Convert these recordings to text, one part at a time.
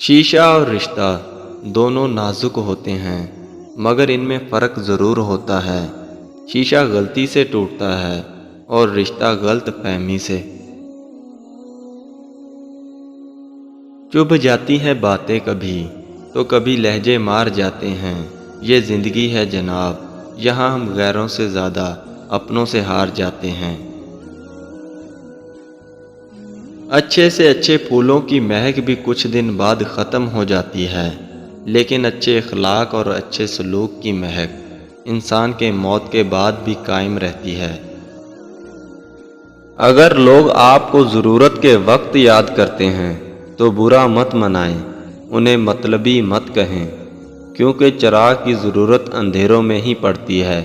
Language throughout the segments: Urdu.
شیشہ اور رشتہ دونوں نازک ہوتے ہیں، مگر ان میں فرق ضرور ہوتا ہے۔ شیشہ غلطی سے ٹوٹتا ہے اور رشتہ غلط فہمی سے۔ چبھ جاتی ہیں باتیں کبھی تو کبھی لہجے مار جاتے ہیں۔ یہ زندگی ہے جناب، یہاں ہم غیروں سے زیادہ اپنوں سے ہار جاتے ہیں۔ اچھے سے اچھے پھولوں کی مہک بھی کچھ دن بعد ختم ہو جاتی ہے، لیکن اچھے اخلاق اور اچھے سلوک کی مہک انسان کے موت کے بعد بھی قائم رہتی ہے۔ اگر لوگ آپ کو ضرورت کے وقت یاد کرتے ہیں تو برا مت منائیں، انہیں مطلبی مت کہیں، کیونکہ چراغ کی ضرورت اندھیروں میں ہی پڑتی ہے۔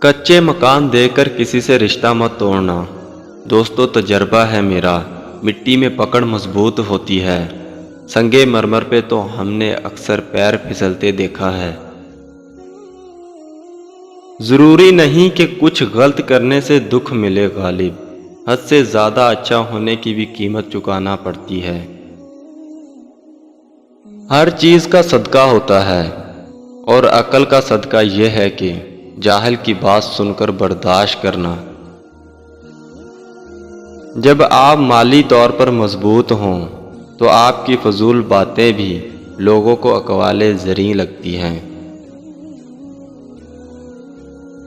کچے مکان دے کر کسی سے رشتہ مت توڑنا۔ دوستو، تجربہ ہے میرا، مٹی میں پکڑ مضبوط ہوتی ہے، سنگے مرمر پہ تو ہم نے اکثر پیر پھسلتے دیکھا ہے۔ ضروری نہیں کہ کچھ غلط کرنے سے دکھ ملے غالب، حد سے زیادہ اچھا ہونے کی بھی قیمت چکانا پڑتی ہے۔ ہر چیز کا صدقہ ہوتا ہے، اور عقل کا صدقہ یہ ہے کہ جاہل کی بات سن کر برداشت کرنا۔ جب آپ مالی طور پر مضبوط ہوں تو آپ کی فضول باتیں بھی لوگوں کو اقوال زریں لگتی ہیں۔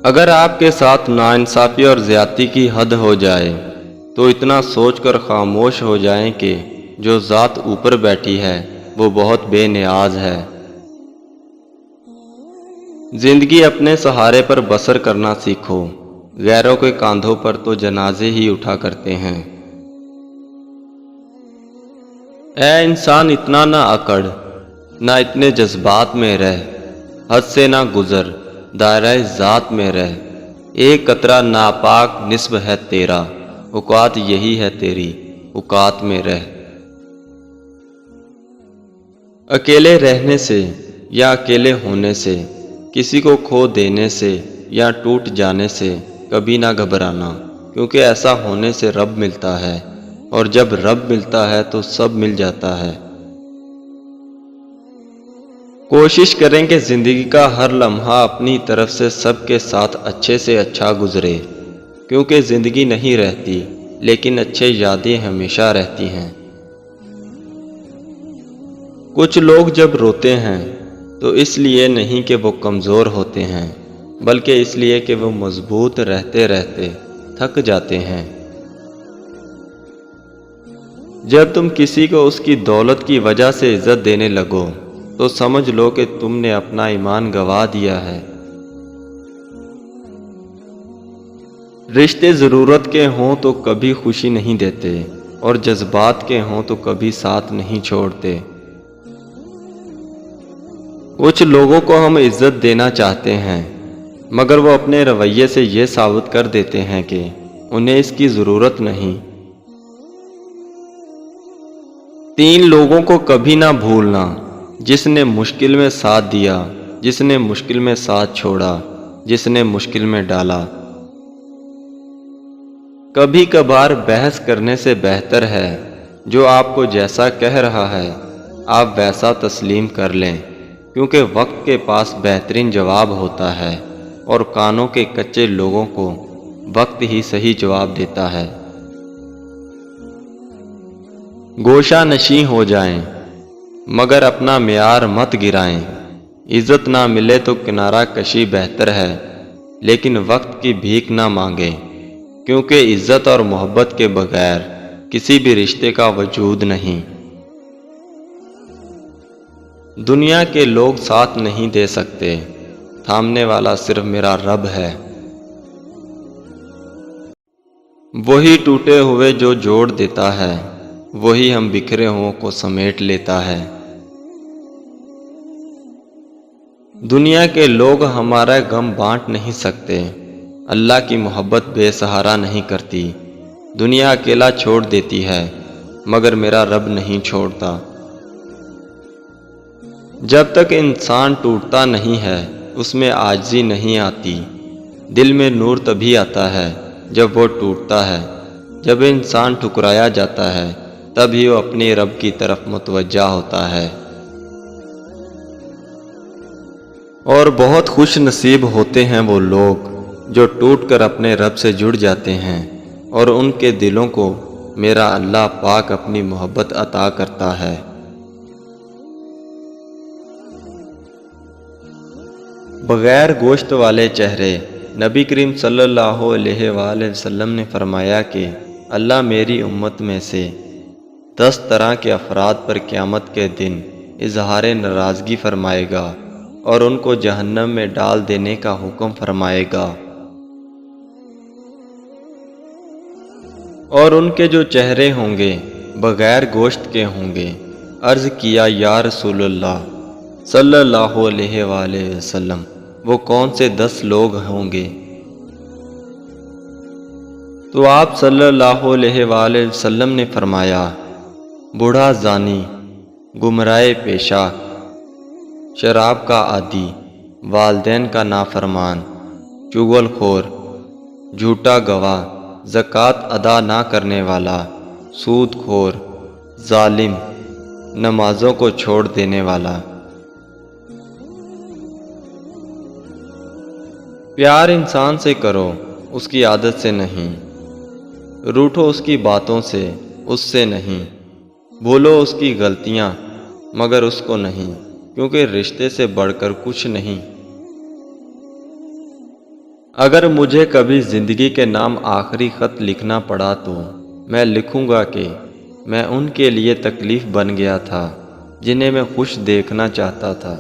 اگر آپ کے ساتھ ناانصافی اور زیادتی کی حد ہو جائے تو اتنا سوچ کر خاموش ہو جائیں کہ جو ذات اوپر بیٹھی ہے وہ بہت بے نیاز ہے۔ زندگی اپنے سہارے پر بسر کرنا سیکھو، غیروں کے کاندھوں پر تو جنازے ہی اٹھا کرتے ہیں۔ اے انسان، اتنا نہ اکڑ، نہ اتنے جذبات میں رہ، حد سے نہ گزر، دائرہ ذات میں رہ۔ ایک قطرہ ناپاک نسب ہے تیرا، اوقات یہی ہے تیری، اوقات میں رہ۔ اکیلے رہنے سے یا اکیلے ہونے سے، کسی کو کھو دینے سے یا ٹوٹ جانے سے کبھی نہ گھبرانا، کیونکہ ایسا ہونے سے رب ملتا ہے، اور جب رب ملتا ہے تو سب مل جاتا ہے۔ کوشش کریں کہ زندگی کا ہر لمحہ اپنی طرف سے سب کے ساتھ اچھے سے اچھا گزرے، کیونکہ زندگی نہیں رہتی لیکن اچھے یادیں ہمیشہ رہتی ہیں۔ کچھ لوگ جب روتے ہیں تو اس لیے نہیں کہ وہ کمزور ہوتے ہیں، بلکہ اس لیے کہ وہ مضبوط رہتے رہتے تھک جاتے ہیں۔ جب تم کسی کو اس کی دولت کی وجہ سے عزت دینے لگو تو سمجھ لو کہ تم نے اپنا ایمان گنوا دیا ہے۔ رشتے ضرورت کے ہوں تو کبھی خوشی نہیں دیتے، اور جذبات کے ہوں تو کبھی ساتھ نہیں چھوڑتے۔ کچھ لوگوں کو ہم عزت دینا چاہتے ہیں، مگر وہ اپنے رویے سے یہ ثابت کر دیتے ہیں کہ انہیں اس کی ضرورت نہیں۔ 3 لوگوں کو کبھی نہ بھولنا، جس نے مشکل میں ساتھ دیا، جس نے مشکل میں ساتھ چھوڑا، جس نے مشکل میں ڈالا۔ کبھی کبھار بحث کرنے سے بہتر ہے جو آپ کو جیسا کہہ رہا ہے آپ ویسا تسلیم کر لیں، کیونکہ وقت کے پاس بہترین جواب ہوتا ہے، اور کانوں کے کچے لوگوں کو وقت ہی صحیح جواب دیتا ہے۔ گوشہ نشیں ہو جائیں مگر اپنا معیار مت گرائیں۔ عزت نہ ملے تو کنارہ کشی بہتر ہے، لیکن وقت کی بھیک نہ مانگیں، کیونکہ عزت اور محبت کے بغیر کسی بھی رشتے کا وجود نہیں۔ دنیا کے لوگ ساتھ نہیں دے سکتے، تھامنے والا صرف میرا رب ہے۔ وہی ٹوٹے ہوئے جو جوڑ دیتا ہے، وہی ہم بکھرے ہوں کو سمیٹ لیتا ہے۔ دنیا کے لوگ ہمارا غم بانٹ نہیں سکتے، اللہ کی محبت بے سہارا نہیں کرتی۔ دنیا اکیلا چھوڑ دیتی ہے، مگر میرا رب نہیں چھوڑتا۔ جب تک انسان ٹوٹتا نہیں ہے اس میں عاجزی نہیں آتی۔ دل میں نور تبھی آتا ہے جب وہ ٹوٹتا ہے۔ جب انسان ٹھکرایا جاتا ہے تبھی وہ اپنی رب کی طرف متوجہ ہوتا ہے۔ اور بہت خوش نصیب ہوتے ہیں وہ لوگ جو ٹوٹ کر اپنے رب سے جڑ جاتے ہیں اور ان کے دلوں کو میرا اللہ پاک اپنی محبت عطا کرتا ہے۔ بغیر گوشت والے چہرے، نبی کریم صلی اللہ علیہ وآلہ وسلم نے فرمایا کہ اللہ میری امت میں سے 10 طرح کے افراد پر قیامت کے دن اظہار ناراضگی فرمائے گا اور ان کو جہنم میں ڈال دینے کا حکم فرمائے گا۔ اور ان کے جو چہرے ہوں گے بغیر گوشت کے ہوں گے۔ عرض کیا یا رسول اللہ صلی اللہ علیہ وآلہ وسلم، وہ کون سے 10 لوگ ہوں گے؟ تو آپ صلی اللہ علیہ وآلہ وسلم نے فرمایا، بوڑھا زانی، گمراہ پیشہ، شراب کا عادی، والدین کا نافرمان، چغل خور، جھوٹا گواہ، زکوٰۃ ادا نہ کرنے والا، سود خور، ظالم، نمازوں کو چھوڑ دینے والا۔ پیار انسان سے کرو، اس کی عادت سے نہیں۔ روٹھو اس کی باتوں سے، اس سے نہیں۔ بھولو اس کی غلطیاں، مگر اس کو نہیں، کیونکہ رشتے سے بڑھ کر کچھ نہیں۔ اگر مجھے کبھی زندگی کے نام آخری خط لکھنا پڑا تو میں لکھوں گا کہ میں ان کے لیے تکلیف بن گیا تھا جنہیں میں خوش دیکھنا چاہتا تھا۔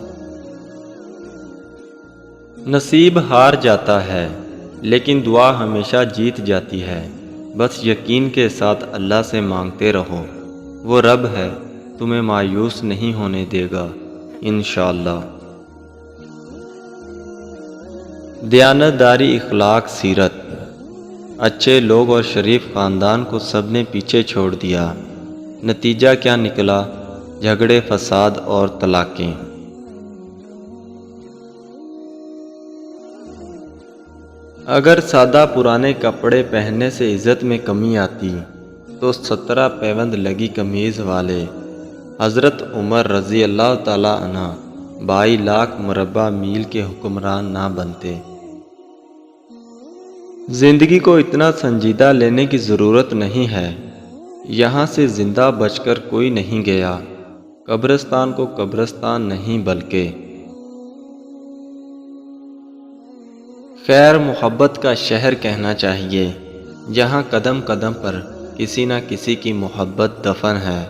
نصیب ہار جاتا ہے لیکن دعا ہمیشہ جیت جاتی ہے۔ بس یقین کے ساتھ اللہ سے مانگتے رہو، وہ رب ہے، تمہیں مایوس نہیں ہونے دے گا انشاءاللہ۔ دیانتداری، اخلاق، سیرت۔ اچھے لوگ اور شریف خاندان کو سب نے پیچھے چھوڑ دیا۔ نتیجہ کیا نکلا؟ جھگڑے، فساد اور طلاقیں۔ اگر سادہ پرانے کپڑے پہننے سے عزت میں کمی آتی تو 17 پیوند لگی قمیض والے حضرت عمر رضی اللہ تعالیٰ عنہ 22 لاکھ مربع میل کے حکمران نہ بنتے۔ زندگی کو اتنا سنجیدہ لینے کی ضرورت نہیں ہے۔ یہاں سے زندہ بچ کر کوئی نہیں گیا، قبرستان کو قبرستان نہیں بلکہ خیر محبت کا شہر کہنا چاہیے، جہاں قدم قدم پر کسی نہ کسی کی محبت دفن ہے۔